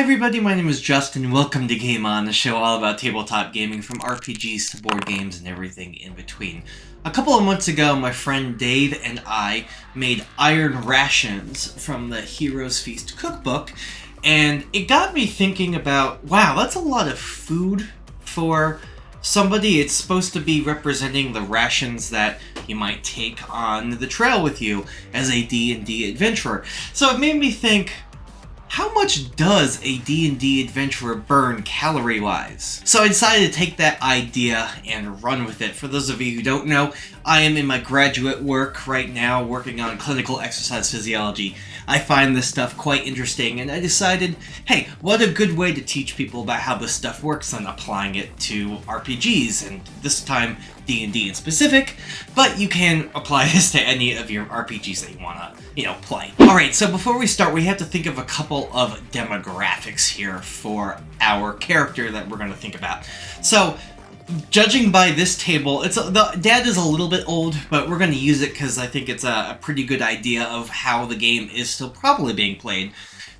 everybody, my name is Justin. Welcome to Game On, the show all about tabletop gaming, from RPGs to board games and everything in between. A couple of months ago, my friend Dave and I made iron rations from the Heroes Feast cookbook, and it got me thinking about, wow, that's a lot of food for somebody. It's supposed to be representing the rations that you might take on the trail with you as a D&D adventurer. So it made me think, how much does a D&D adventurer burn calorie-wise? So I decided to take that idea and run with it. For those of you who don't know, I am in my graduate work right now working on clinical exercise physiology. I find this stuff quite interesting, and I decided, hey, what a good way to teach people about how this stuff works and applying it to RPGs, and this time D&D in specific, but you can apply this to any of your RPGs that you want to, play. Alright, so before we start, we have to think of a couple of demographics here for our character that we're going to think about. So, judging by this table, the dad is a little bit old, but we're going to use it because I think it's a pretty good idea of how the game is still probably being played.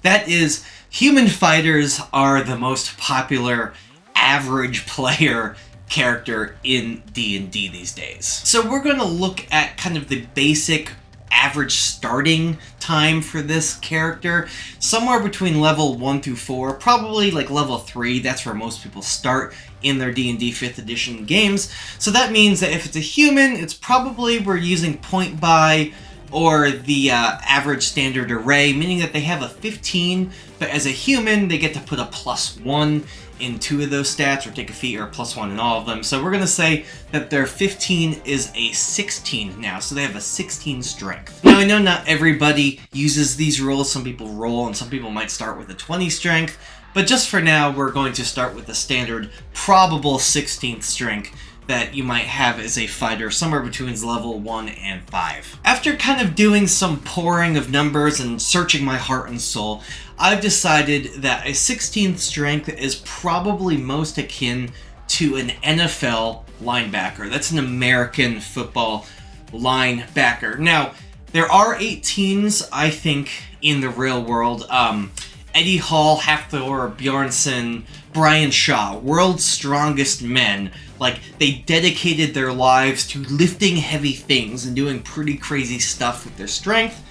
That is, human fighters are the most popular average player character in D&D these days. So we're going to look at kind of the basic average starting time for this character, somewhere between level 1 through 4, probably like level 3, that's where most people start in their D&D 5th edition games. So that means that if it's a human, it's probably we're using point buy or the average standard array, meaning that they have a 15, but as a human, they get to put a +1 in 2 of those stats, or take a feat, or a +1 in all of them. So we're going to say that their 15 is a 16 now, so they have a 16 strength. Now, I know not everybody uses these rules. Some people roll, and some people might start with a 20 strength, but just for now, we're going to start with the standard probable 16th strength that you might have as a fighter, somewhere between level 1 and 5. After kind of doing some pouring of numbers and searching my heart and soul, I've decided that a 16th strength is probably most akin to an NFL linebacker. That's an American football linebacker. Now, there are 18s, I think, in the real world. Eddie Hall, Hafthor, Bjornsson, Brian Shaw, world's strongest men. Like, they dedicated their lives to lifting heavy things and doing pretty crazy stuff with their strength.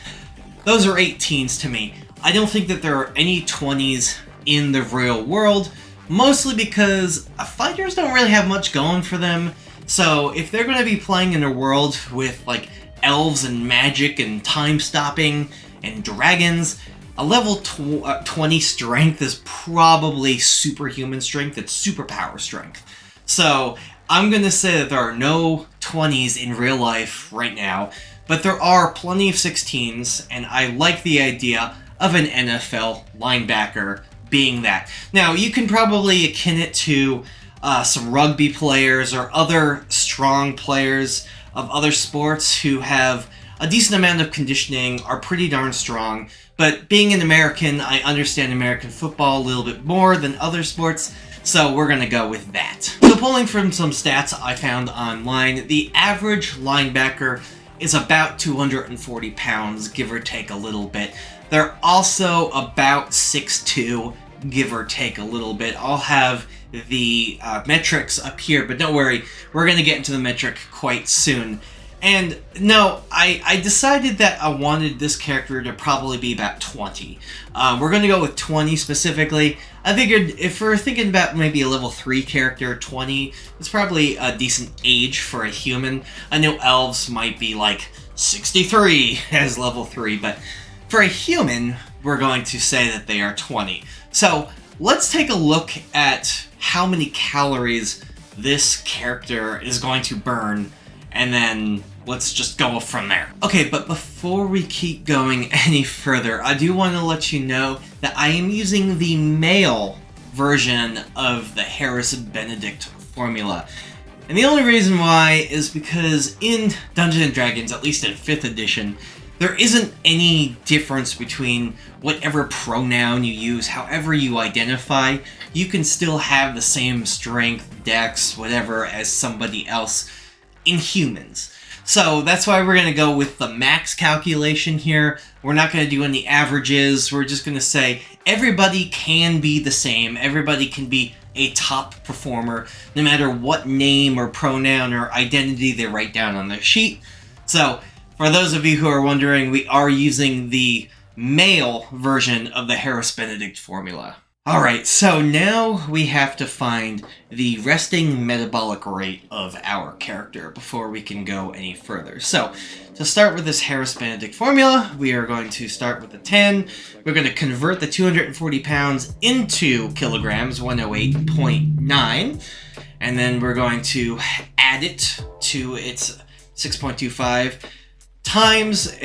Those are 18s to me. I don't think that there are any 20s in the real world, mostly because fighters don't really have much going for them. So if they're going to be playing in a world with, like, elves and magic and time stopping and dragons, a level 20 strength is probably superhuman strength. It's superpower strength. So I'm going to say that there are no 20s in real life right now, but there are plenty of 16s, and I like the idea of an NFL linebacker being that. Now, you can probably akin it to some rugby players or other strong players of other sports who have a decent amount of conditioning, are pretty darn strong, but being an American, I understand American football a little bit more than other sports, so we're going to go with that. So pulling from some stats I found online, the average linebacker is about 240 pounds, give or take a little bit. They're also about 6'2", give or take a little bit. I'll have the metrics up here, but don't worry, we're going to get into the metric quite soon. And no, I decided that I wanted this character to probably be about 20. We're going to go with 20 specifically. I figured if we're thinking about maybe a level 3 character, 20 is probably a decent age for a human. I know elves might be like 63 as level 3, but for a human, we're going to say that they are 20. So let's take a look at how many calories this character is going to burn, and then let's just go from there. Okay, but before we keep going any further, I do want to let you know that I am using the male version of the Harris Benedict formula. And the only reason why is because in Dungeons & Dragons, at least in 5th edition, there isn't any difference between whatever pronoun you use, however you identify. You can still have the same strength, dex, whatever, as somebody else in humans. So that's why we're going to go with the max calculation here. We're not going to do any averages. We're just going to say everybody can be the same. Everybody can be a top performer, no matter what name or pronoun or identity they write down on their sheet. So for those of you who are wondering, we are using the male version of the Harris-Benedict formula. Alright, so now we have to find the resting metabolic rate of our character before we can go any further. So, to start with this Harris-Benedict formula, we are going to start with the 10. We're going to convert the 240 pounds into kilograms, 108.9. And then we're going to add it to its 6.25 times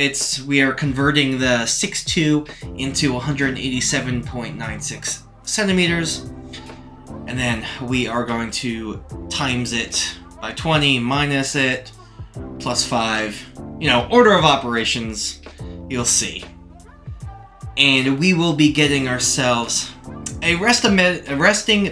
we are converting the 6'2" into 187.96 centimeters, and then we are going to times it by 20, minus it, plus 5, order of operations, you'll see. And we will be getting ourselves a resting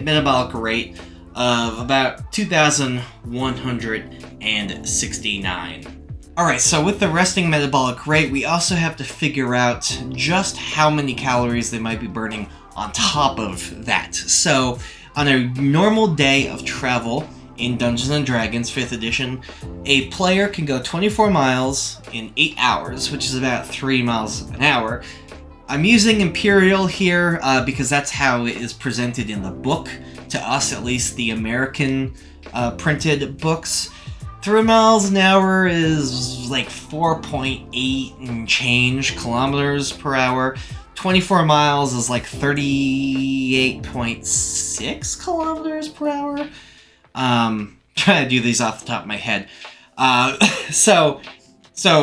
metabolic rate of about 2,169. Alright, so with the resting metabolic rate, we also have to figure out just how many calories they might be burning on top of that. So, on a normal day of travel in Dungeons & Dragons 5th edition, a player can go 24 miles in 8 hours, which is about 3 miles an hour. I'm using Imperial here because that's how it is presented in the book, to us at least, the American printed books. 3 miles an hour is like 4.8 and change kilometers per hour. 24 miles is like 38.6 kilometers per hour. Trying to do these off the top of my head. So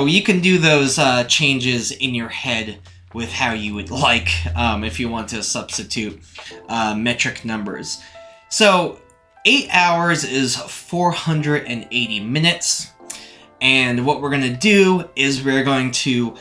you can do those changes in your head with how you would like if you want to substitute metric numbers. So 8 hours is 480 minutes, and what we're going to do is we're going to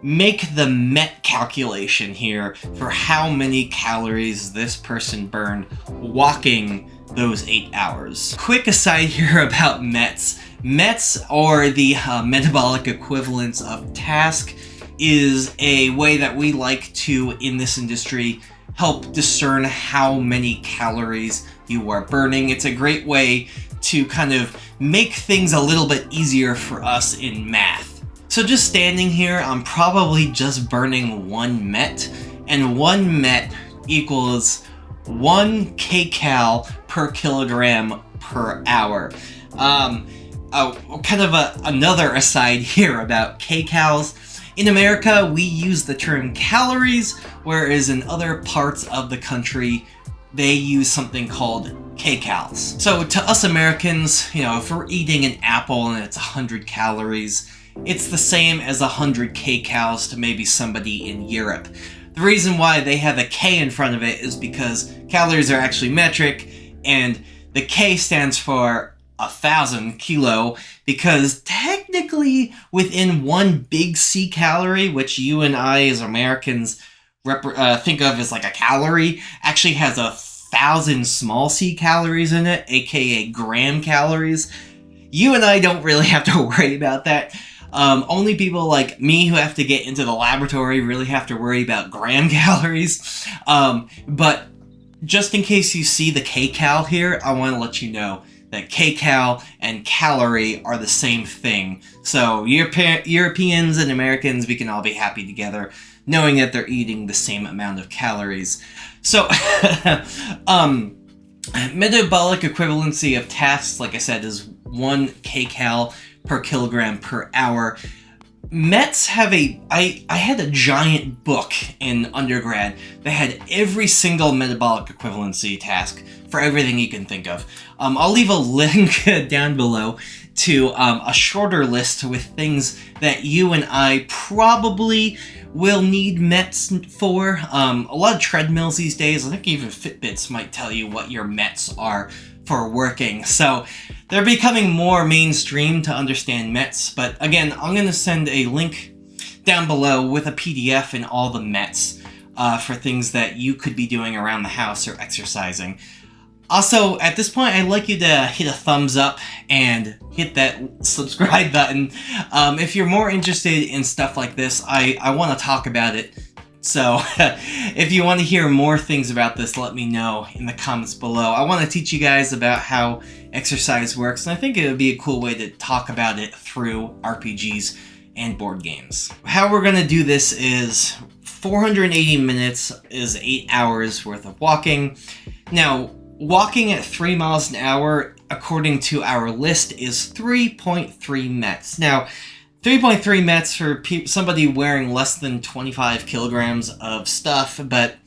make the MET calculation here for how many calories this person burned walking those 8 hours. Quick aside here about METs. METs, or the metabolic equivalence of task, is a way that we like to, in this industry, help discern how many calories you are burning. It's a great way to kind of make things a little bit easier for us in math. So just standing here, I'm probably just burning 1 MET, and 1 MET equals 1 Kcal per kilogram per hour. Another aside here about Kcals. In America, we use the term calories, whereas in other parts of the country, they use something called Kcals. So to us Americans, if we're eating an apple and it's 100 calories, it's the same as 100 Kcals to maybe somebody in Europe. The reason why they have a K in front of it is because calories are actually metric, and the K stands for 1,000 kilo, because technically within 1 big C calorie, which you and I as Americans think of as like a calorie, actually has 1,000 small c calories in it, aka gram calories. You and I don't really have to worry about that. Only people like me who have to get into the laboratory really have to worry about gram calories. But just in case you see the Kcal here, I want to let you know that Kcal and calorie are the same thing. So Europeans and Americans, we can all be happy together knowing that they're eating the same amount of calories. So, metabolic equivalency of tasks, like I said, is 1 Kcal per kilogram per hour. METs have I had a giant book in undergrad that had every single metabolic equivalency task for everything you can think of. I'll leave a link down below to a shorter list with things that you and I probably will need METs for. A lot of treadmills these days, I think even Fitbits might tell you what your METs are for working. So they're becoming more mainstream to understand METs, but again, I'm going to send a link down below with a PDF and all the METs for things that you could be doing around the house or exercising. Also, at this point, I'd like you to hit a thumbs up and hit that subscribe button. If you're more interested in stuff like this, I want to talk about it. So, if you want to hear more things about this, let me know in the comments below. I want to teach you guys about how exercise works, and I think it would be a cool way to talk about it through RPGs and board games. How we're going to do this is 480 minutes is 8 hours worth of walking. Now, walking at 3 miles an hour, according to our list, is 3.3 mets. Now, 3.3 mets for somebody wearing less than 25 kilograms of stuff, but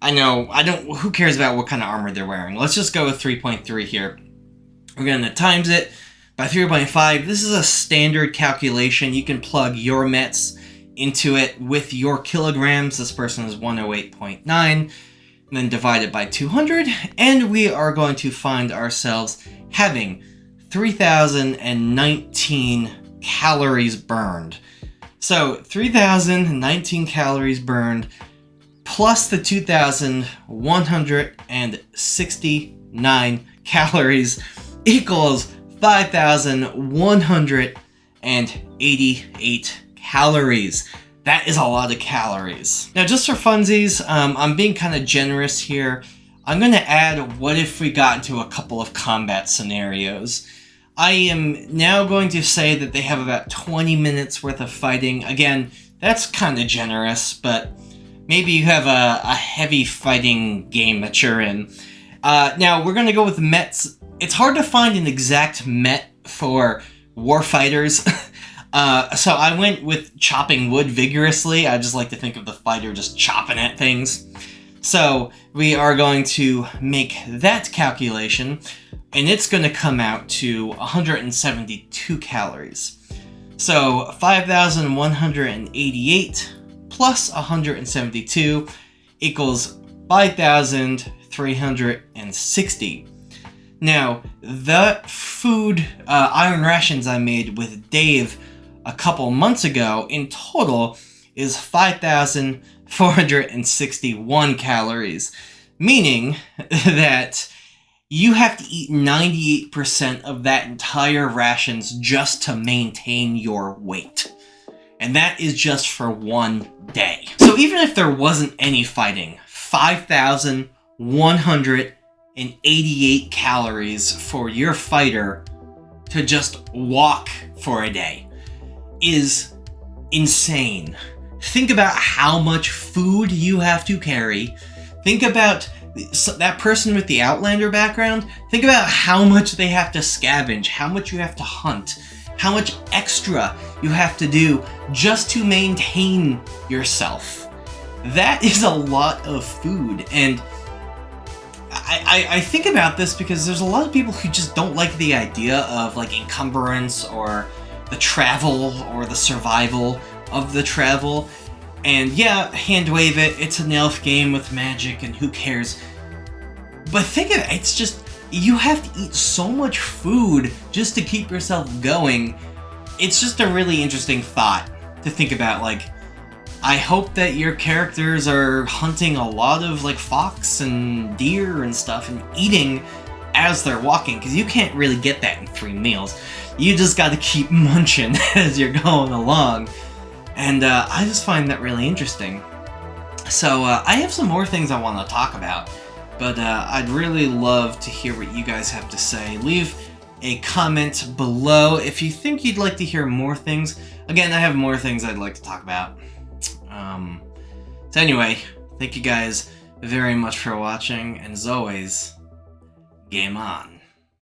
who cares about what kind of armor they're wearing? Let's just go with 3.3 here. We're going to times it by 3.5. This is a standard calculation. You can plug your mets into it with your kilograms. This person is 108.9. And then divide it by 200, and we are going to find ourselves having 3,019 calories burned. So 3,019 calories burned plus the 2,169 calories equals 5,188 calories. That is a lot of calories. Now, just for funsies, I'm being kind of generous here. I'm going to add what if we got into a couple of combat scenarios. I am now going to say that they have about 20 minutes worth of fighting. Again, that's kind of generous, but maybe you have a heavy fighting game that you're in. Now, we're going to go with mets. It's hard to find an exact met for warfighters. So I went with chopping wood vigorously. I just like to think of the fighter just chopping at things. So we are going to make that calculation, and it's going to come out to 172 calories. So 5,188 plus 172 equals 5,360. Now, the food iron rations I made with Dave a couple months ago in total is 5,461 calories, meaning that you have to eat 98% of that entire rations just to maintain your weight. And that is just for one day. So even if there wasn't any fighting, 5,188 calories for your fighter to just walk for a day is insane. Think about how much food you have to carry. Think about that person with the Outlander background. Think about how much they have to scavenge, how much you have to hunt, how much extra you have to do just to maintain yourself. That is a lot of food, and I think about this because there's a lot of people who just don't like the idea of like encumbrance or the travel or the survival of the travel. And yeah, hand wave it, it's an elf game with magic and who cares. But think of it, it's just, you have to eat so much food just to keep yourself going. It's just a really interesting thought to think about. Like, I hope that your characters are hunting a lot of like fox and deer and stuff and eating as they're walking, because you can't really get that in 3 meals. You just got to keep munching as you're going along. And I just find that really interesting. So I have some more things I want to talk about, but I'd really love to hear what you guys have to say. Leave a comment below if you think you'd like to hear more things. Again, I have more things I'd like to talk about. So anyway, thank you guys very much for watching, and as always, game on.